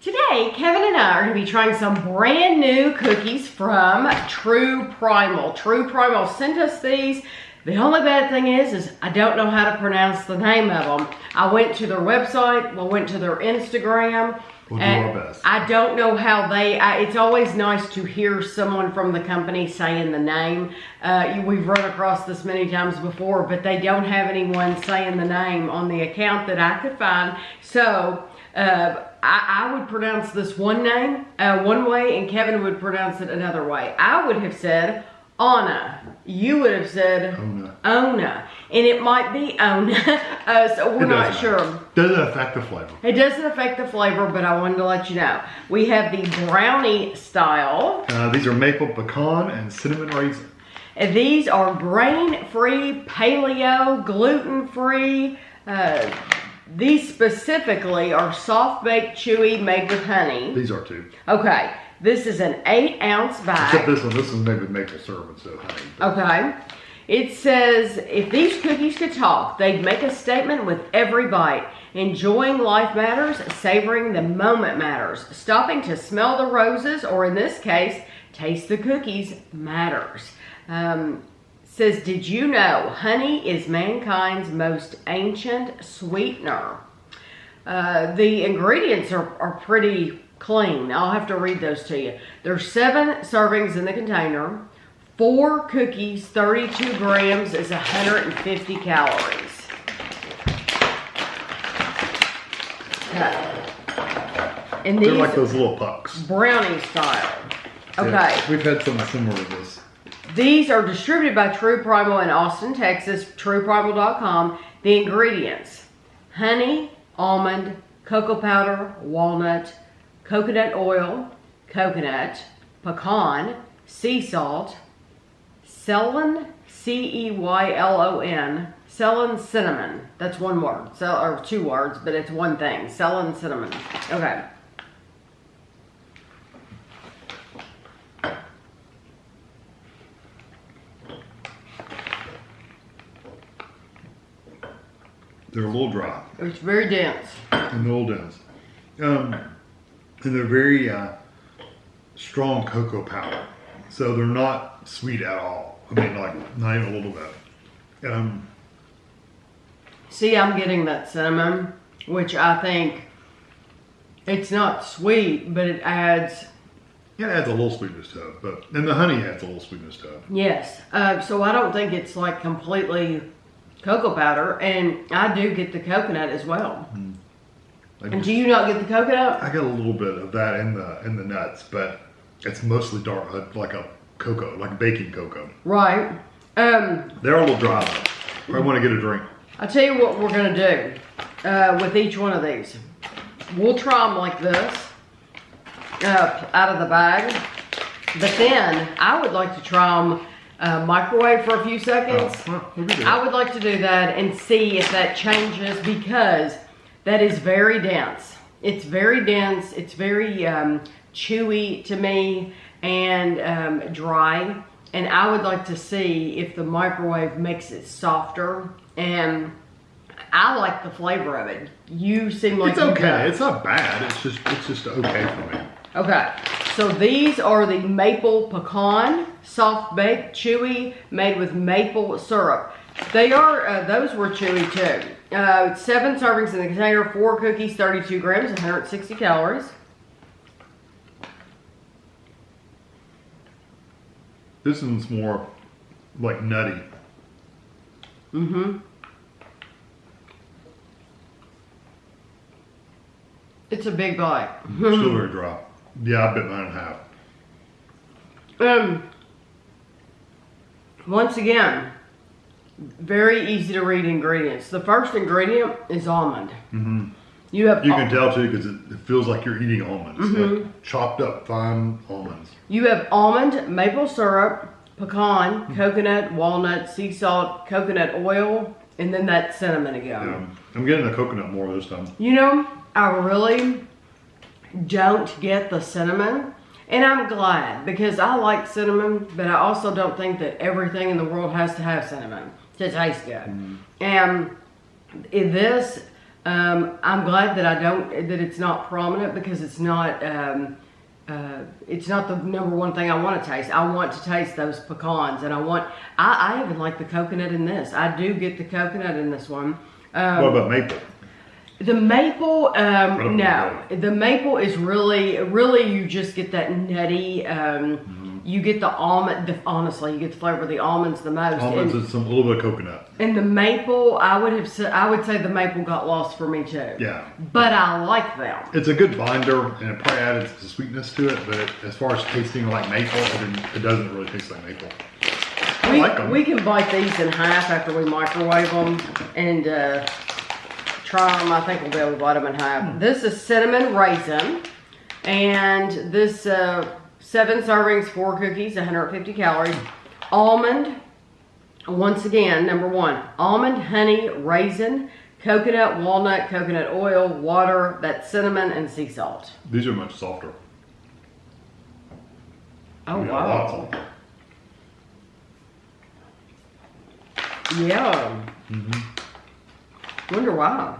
Today, Kevin and I are going to be trying some brand new cookies from True Primal. True Primal sent us these. The only bad thing is I don't know how to pronounce the name of them. I went to their website, I went to their Instagram. We'll do our best. I don't know how it's always nice to hear someone from the company saying the name. We've run across this many times before, but they don't have anyone saying the name on the account that I could find. So, I would pronounce this one name one way, and Kevin would pronounce it another way. I would have said ONA. You would have said ONA. And it might be ONA, so we're not sure. Doesn't affect the flavor. It doesn't affect the flavor, but I wanted to let you know. We have the brownie style. These are maple pecan and cinnamon raisin. And these are grain-free, paleo, gluten-free. These specifically are soft-baked, chewy, made with honey. These are too. Okay. This is an 8-ounce bag. Except this one's made with maple syrup instead of honey. Okay. It says, if these cookies could talk, they'd make a statement with every bite. Enjoying life matters, savoring the moment matters. Stopping to smell the roses, or in this case, taste the cookies, matters. Says, did you know honey is mankind's most ancient sweetener? The ingredients are pretty clean. I'll have to read those to you. There's 7 servings in the container. 4 cookies, 32 grams is 150 calories. Okay. And these they're like those little pucks. Brownie style. Okay. Yeah, we've had something similar to this. These are distributed by True Primal in Austin, Texas, trueprimal.com. The ingredients: honey, almond, cocoa powder, walnut, coconut oil, coconut, pecan, sea salt, ceylon, C-E-Y-L-O-N, ceylon cinnamon. That's one word, or 2 words, but it's one thing. Ceylon cinnamon. Okay. They're a little dry. It's very dense. And a little dense. And they're very strong cocoa powder. So they're not sweet at all. I mean, like, not even a little bit. See, I'm getting that cinnamon, which I think it's not sweet, but it adds... It adds a little sweetness to it. And the honey adds a little sweetness to it. Yes. So I don't think it's like completely cocoa powder, and I do get the coconut as well. And do you not get the coconut? I get a little bit of that in the nuts, but it's mostly dark, like a cocoa, like baking cocoa. Right. They're a little dry though. I want to get a drink. I'll tell you what we're going to do with each one of these. We'll try them like this, out of the bag. But then I would like to try them microwave for a few seconds. I would like to do that and see if that changes, because that is very dense. It's very dense. It's very chewy to me and dry. And I would like to see if the microwave makes it softer. And I like the flavor of it. You seem like it's okay. It's not bad. It's just okay for me. Okay. So these are the maple pecan, soft baked, chewy, made with maple syrup. They are, those were chewy too. 7 servings in the container, 4 cookies, 32 grams, 160 calories. This one's more like nutty. It's a big bite. Still very dry. Yeah, I bit mine in half. Once again, very easy to read ingredients. The first ingredient is almond. You can tell too, because it feels like you're eating almonds, like chopped up fine almonds. You have almond, maple syrup, pecan, coconut, walnut, sea salt, coconut oil, and then that cinnamon again. Yeah, I'm getting the coconut more this time. You know, I really don't get the cinnamon, and I'm glad, because I like cinnamon, but I also don't think that everything in the world has to have cinnamon to taste good. And this I'm glad that it's not prominent, because it's not the number one thing I want to taste. I want to taste those pecans, and I even like the coconut in this. I do get the coconut in this one. What about maple? The maple, no. The maple is really you just get that nutty, you get the almond, honestly, you get the flavor of the almonds the most. Almonds and a little bit of coconut. And the maple, I would say the maple got lost for me too. Yeah. But I like them. It's a good binder, and it probably added some sweetness to it, but as far as tasting like maple, it doesn't really taste like maple. I like them. We can bite these in half after we microwave them and try them. I think we'll be able to bite them in half. This is cinnamon raisin, and this 7 servings, 4 cookies, 150 calories. Almond, once again, number 1, almond, honey, raisin, coconut, walnut, coconut oil, water, that's cinnamon, and sea salt. These are much softer. Oh, Yeah, wow. a lot softer. Yeah. Wonder why.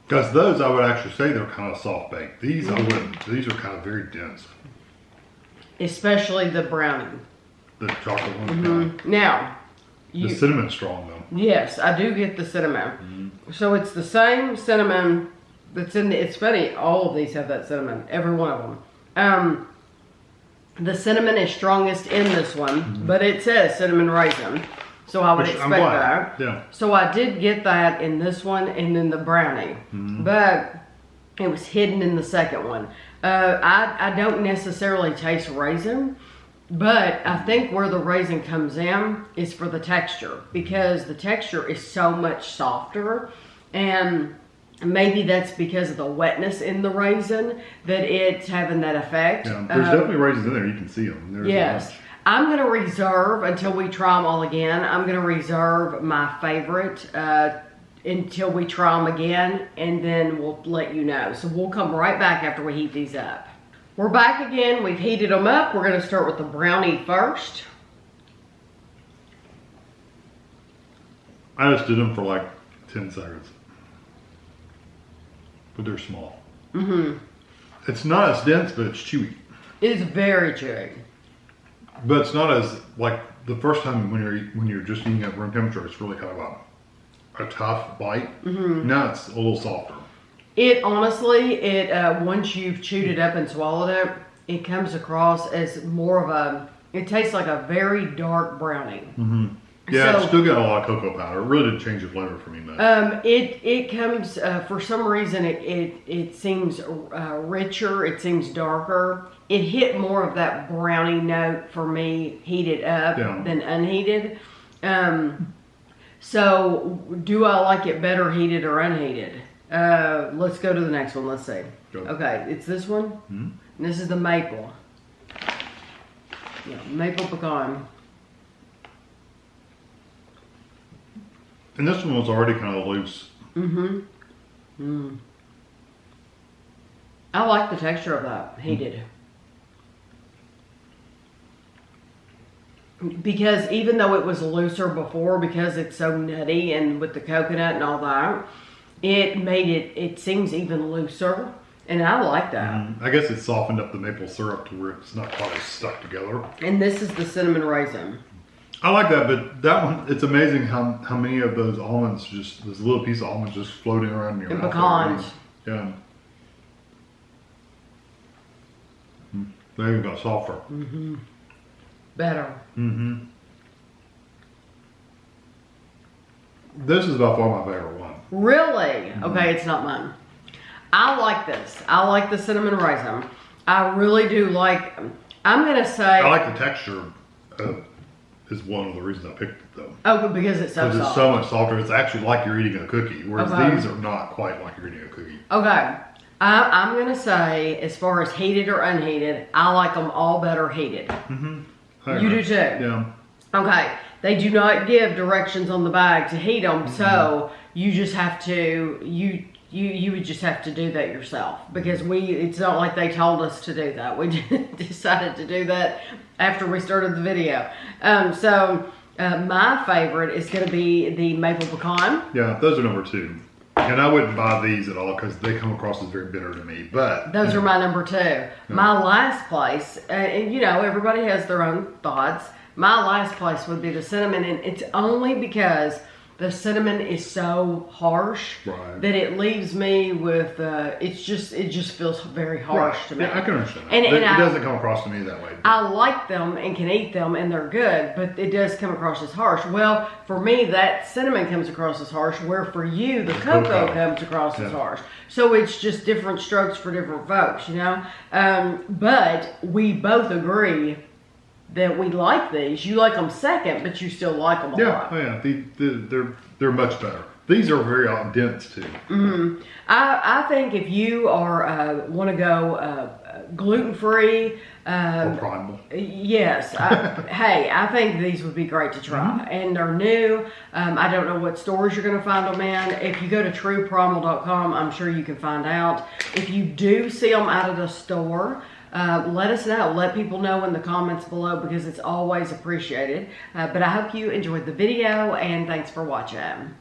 Because those, I would actually say they're kind of soft baked. These, I wouldn't. These are kind of very dense. Especially the brownie. The chocolate one. Now, The cinnamon's strong though. yes, I do get the cinnamon. So it's the same cinnamon that's in the, it's funny, all of these have that cinnamon, every one of them. The cinnamon is strongest in this one, but it says cinnamon raisin. So I would expect that. Yeah. So I did get that in this one and then the brownie, but it was hidden in the second one. I don't necessarily taste raisin, but I think where the raisin comes in is for the texture, because the texture is so much softer, and maybe that's because of the wetness in the raisin that it's having that effect. Yeah. There's definitely raisins in there. You can see them. There's Yes. I'm going to reserve, until we try them all again, I'm going to reserve my favorite until we try them again, and then we'll let you know. So we'll come right back after we heat these up. We're back again. We've heated them up. We're going to start with the brownie first. I just did them for like 10 seconds. But they're small. It's not as dense, but it's chewy. It is very chewy. But it's not as, like, the first time when you're just eating at room temperature, it's really kind of a tough bite. Now it's a little softer. It honestly, once you've chewed it up and swallowed it, it comes across as more of a, it tastes like a very dark brownie. Yeah, So, it's still got a lot of cocoa powder. It really didn't change the flavor for me much. it comes, for some reason, it seems richer, it seems darker. It hit more of that brownie note for me, heated up than unheated. So, do I like it better heated or unheated? Let's go to the next one. Let's see. Go. Okay, it's this one. And this is the maple. Yeah, maple pecan. And this one was already kind of loose. I like the texture of that, heated. Because even though it was looser before, because it's so nutty and with the coconut and all that, it made it seems even looser. And I like that. I guess it softened up the maple syrup to where it's not quite as stuck together. And this is the cinnamon raisin. I like that, but that one, it's amazing how many of those almonds, just this little piece of almonds just floating around in your mouth. And pecans. Yeah. They even got softer. Better. This is by far my favorite one. Really? Okay, it's not mine. I like this. I like the cinnamon raisin. I really do like, I'm going to say. I like the texture. Is one of the reasons I picked it though. Oh, because it's so soft. Because it's so much softer. It's actually like you're eating a cookie, whereas these are not quite like you're eating a cookie. Okay. I'm going to say, as far as heated or unheated, I like them all better heated. You do too? Yeah. Okay. They do not give directions on the bag to heat them, so you just have to, you would just have to do that yourself, because it's not like they told us to do that. We decided to do that after we started the video. My favorite is going to be the maple pecan. Yeah, those are number 2. And I wouldn't buy these at all because they come across as very bitter to me. But those are my number 2. My last place, and you know, everybody has their own thoughts. My last place would be the cinnamon, and it's only because the cinnamon is so harsh that it leaves me with it just feels very harsh to me. Yeah, I can understand that. And it doesn't come across to me that way. I like them and can eat them and they're good, but it does come across as harsh. Well, for me, that cinnamon comes across as harsh, where for you, the cocoa comes across as harsh. So it's just different strokes for different folks, you know? But we both agree that we like these. You like them second, but you still like them a lot. Oh yeah, they're much better. These are very dense too. Mm-hmm. I think if you are want to go gluten free or primal, yes. Hey, I think these would be great to try, and they're new. I don't know what stores you're going to find them in. If you go to trueprimal.com, I'm sure you can find out. If you do see them out of the store, let us know. Let people know in the comments below, because it's always appreciated. But I hope you enjoyed the video, and thanks for watching.